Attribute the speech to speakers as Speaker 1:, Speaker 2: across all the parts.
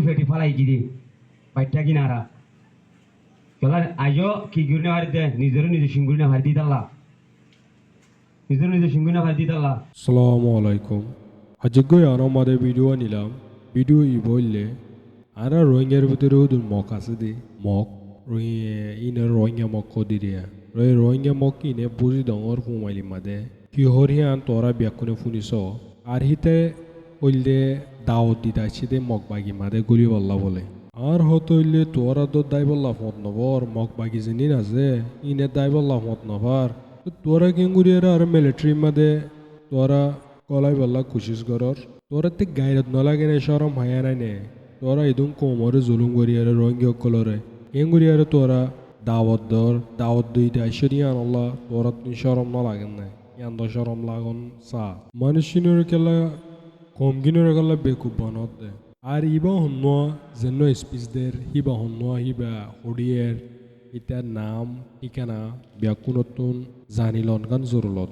Speaker 1: Fatty ফালাই গিয়ে বাইটা কিনারা কেলা আজও কি গুনে হারি দে নিজের নিজে সিঙ্গুনে হারি দিতাল্লা নিজের নিজে সিঙ্গুনে হারি দিতাল্লা।
Speaker 2: আসসালামু আলাইকুম। আজকে আমাদের ভিডিও নিলাম। ভিডিও ই বললে আরা রোহিঙ্গার ভিতরে মক আছে দি মক ইনে রোহিঙ্গা মক কদি দিয়া রোহিঙ্গা মক ইনে বুঝি ডর ফুমাইলি মাদে কি হরিয়ান তোরা ব্যাকুনে ফুনিস আর হিতে হইলে দাওয়াত দিতে আসছি দে মক বাগি মাদে গুলি বল্লা বলে আর হতো হইলে তোরা তো দায় বল্লা ফত নবর মক বাগি জিনিস আছে ইনে দায় বল্লা ফত নবার তোরা কেঙ্গুরিয়ার আর মিলিটারি মাদে তোরা কলাই বল্লা কোশিস করর তোরা তে গাইরত নলাগে নে শরম হায়া নাই নে তোরা ইদুম কোমরে জুলুম করিয়ারে রোহিঙ্গা কলরে কেঙ্গুরিয়ারে তোরা দাওয়াত দিতে আইসরিয়া আল্লাহ তোরা তুমি শরম না লাগেন না ইয়ান শরম লাগন সা মানুষিনের কেলা কমগিনের কেলা বেকুব বনত দে আর ইবা হন্য যেন স্পিচদের হিবা হন্য হিবা হরিয়ের ইতার নাম ঠিকানা ব্যাকুনতুন জানিলন গান জরুলত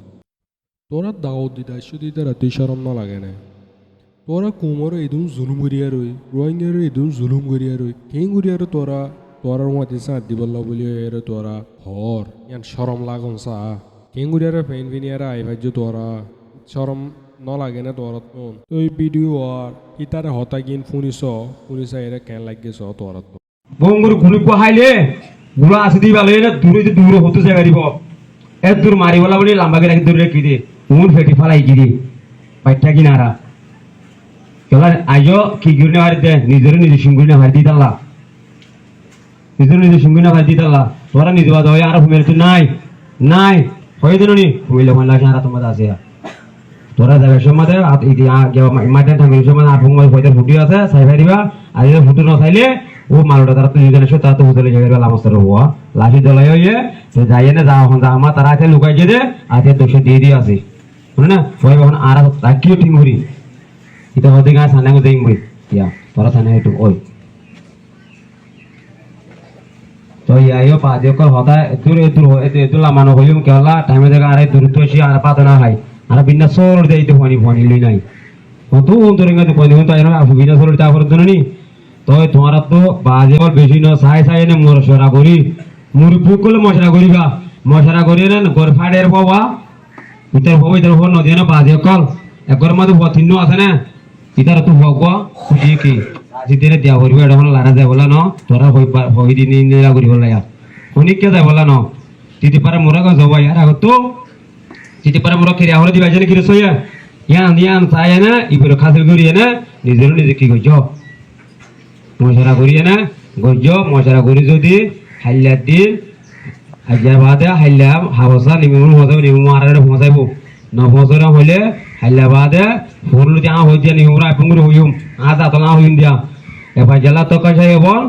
Speaker 2: তোরা দাওয়াত দিতে আইসরি তারা তুই শরম না লাগে না তোরা কোমরে ইদুম জুলুম করিয়া রই রোহিঙ্গার ইদুম জুলুম করিয়া রই কেঙ্গুরিয়ারে তোরার মধ্যে সাঁত দিবল্লা বলি এর তোরা হর ইয়ান শরম লাগন সা কেঙ্গুরিয়ারে ফেন ফিনিয়ারে আইভাজ্য তোরা শরম নলাগে না তোরা তো এই ভিডিও আর ইতারে হতা গিন ফুনিস এরা কেন লাগেছ তোরা তো
Speaker 1: বঙ্গুর ঘুরি কোহাইলে গুলো আসি দি ভালো না দূরে হতে জায়গা দিব এত দূর মারি বলা বলি লম্বাকে রাখি দূরে কি দে মুন ফেটি ফালাই গিয়ে বাইটা কিনারা কেলা আজও কি গুনে হারি দে নিজের নিজে সিঙ্গুনে হারি দিতাল্লা নিজের নিজে সিঙ্গুনে হারি দিতাল্লা তোরা নিজে বাদ হয় আর হুমের তো নাই হয়ে দিল নি হুমিলে মহিলা আর তোমার আছে তোরা যাবে সমাজে মাঠে ঠাকুর সমাজ আর ভুঙ্গল পয়সা ফুটি আছে চাই ফাইবা আর ফুটু নচাইলে ও মালটা তারা তো নিজের তারা তো হোটেলে জায়গায় লামস্তার হওয়া লাঠি দলাই হয়ে তো যাই না যা আমার তারা আছে লুকাই যে আজকে 200 দিয়ে আছে শুনে না ওই এখন আর রাখিও ঠিক মরি এটা হতে গায়ে সামনে দেই মই ইয়া তোরা সামনে একটু ওই তো ইয়াইও পাঁচ কল হতা এদুর লামানো হইম কেলা টাইমে জায়গা আরে দূরত্ব এসে আর পাতা না হয় আর বিনা সর দেইতে ফনি লই নাই কত অন্তরিঙ্গা তো ফনি তো এরা বিনা সর তা করে দনি তো তোমার তো বাজে বল বেশি ন সাই নে মশরা করি মুড়ি পুকলে মশরা করি না গর ফাড়ের বাবা ইতার ফোন নদী না বাজে কল একর মধ্যে বতিন্ন আছে না ইতার তো ভগ খুশি কি আজিদের দিয়া করিব এটা মানে লারা যায় বলা ন তোরা হই দিন নিলা করিব লাগা কোনি কে যায় বলা ন তিতি পারে মোরা গো জবাই আর আগত তিতি পারে মোরা খেরিয়া হলে দিবা জানি কি রসইয়া ইয়ান চায় না ইবরে খাসিল করিয়ে না নিজে কি গজ মশরা করিয়ে না গজ মশরা করি যদি হাইলা দিন হাইলা বাদে হাইলা হাবসা নিমু আর পৌঁছাইব নবছর হইলে হাইলা বাদে ফুল দিয়া হই দিয়া নিমুরা আপঙ্গুর হইম আজা তলা হইম দিয়া এবার জেলা তো কাছে বল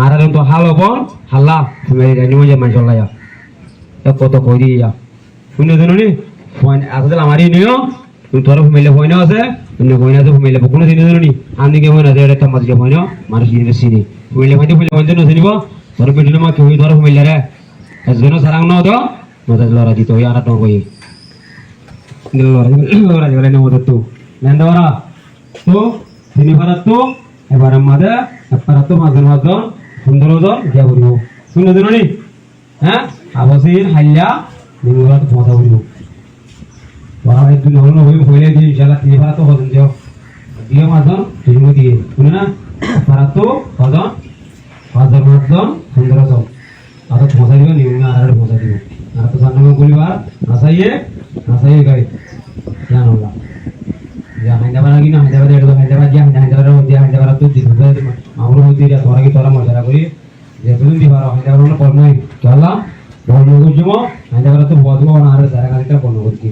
Speaker 1: আর তো হাল বল হাল্লা তুমি নিমু যে মাইছ লায়া কত কই দিয়া শুনে জানি ফোন আসলে আমারই নিও তুই তোর ফ্যামিলি ফোন আছে তুমি ফোন আছে ফ্যামিলি কোনো দিন জানি আমি কে ফোন আছে এটা কামাজ কে ফোন মানুষ জিনিস চিনি ফ্যামিলি ফোন চিনিব তোর বেটিনো মা তুই তোর ফ্যামিলি রে এজন্য সারাং ন তো মতে লরা দিত আর তো কই লরা জলে ন মতে তো নেন্দরা তো তিনি ভারত তো এবার আমাদের আপনারা তো মাঝন 15 জন দিয়া বলিব শুনে জানি হ্যাঁ আবসির হাইলা নিমুরা তো পৌঁছা বলিব ওরা একটু নহল হই হইলে দিয়ে ইনশাআল্লাহ তিনি ভারত তো হজন দিও দিয়ে মাঝন তিনি দিয়ে শুনে না ভারত তো হজন 15 জন আর পৌঁছা দিব নিমুরা আর পৌঁছা দিব আর তো জানো বলিবার নাসাইয়ে গাই জানো না হাইদাবাদ কিনা হাইদাবাদ তো দিতে আমরা হইতে তোরা কি তোরা মজা করি যেদিন দিবার হাইদাবাদ পর নাই চলা বন্ধ করছিম হাইদাবাদ তো বদব আর যারা গাড়িটা বন্ধ করছি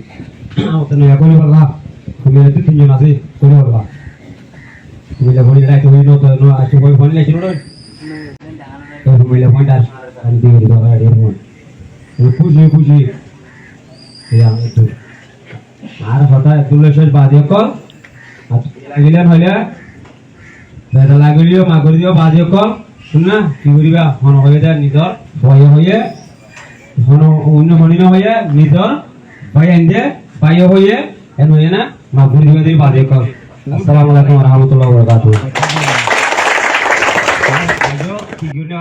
Speaker 1: তো নয়া করি বললা তুমি তো 3 জন আছে করি বললা তুমি বলি রাইতে হই নো তো আজকে কই ফোন লাইছিল না তো তুমি ফোন দাস আমি দিয়ে দিব গাড়ি ফোন খুশি ইয়া তো আর হঠাৎ তুলসের বাদে কল লাগিলেন হইলে বেটা লাগিলিও মাগুর দিও বাজে কল শুন না কি করিবা হন হয়ে যায় নিজর ভয়ে হন অন্য হনি না হয়ে নিজর ভয় আনদে বাইয় হয়ে এন হয়ে না মাগুর দিও বাজে কল আসসালামু আলাইকুম ওয়া রাহমাতুল্লাহি ওয়া বারাকাতুহু কি গুলো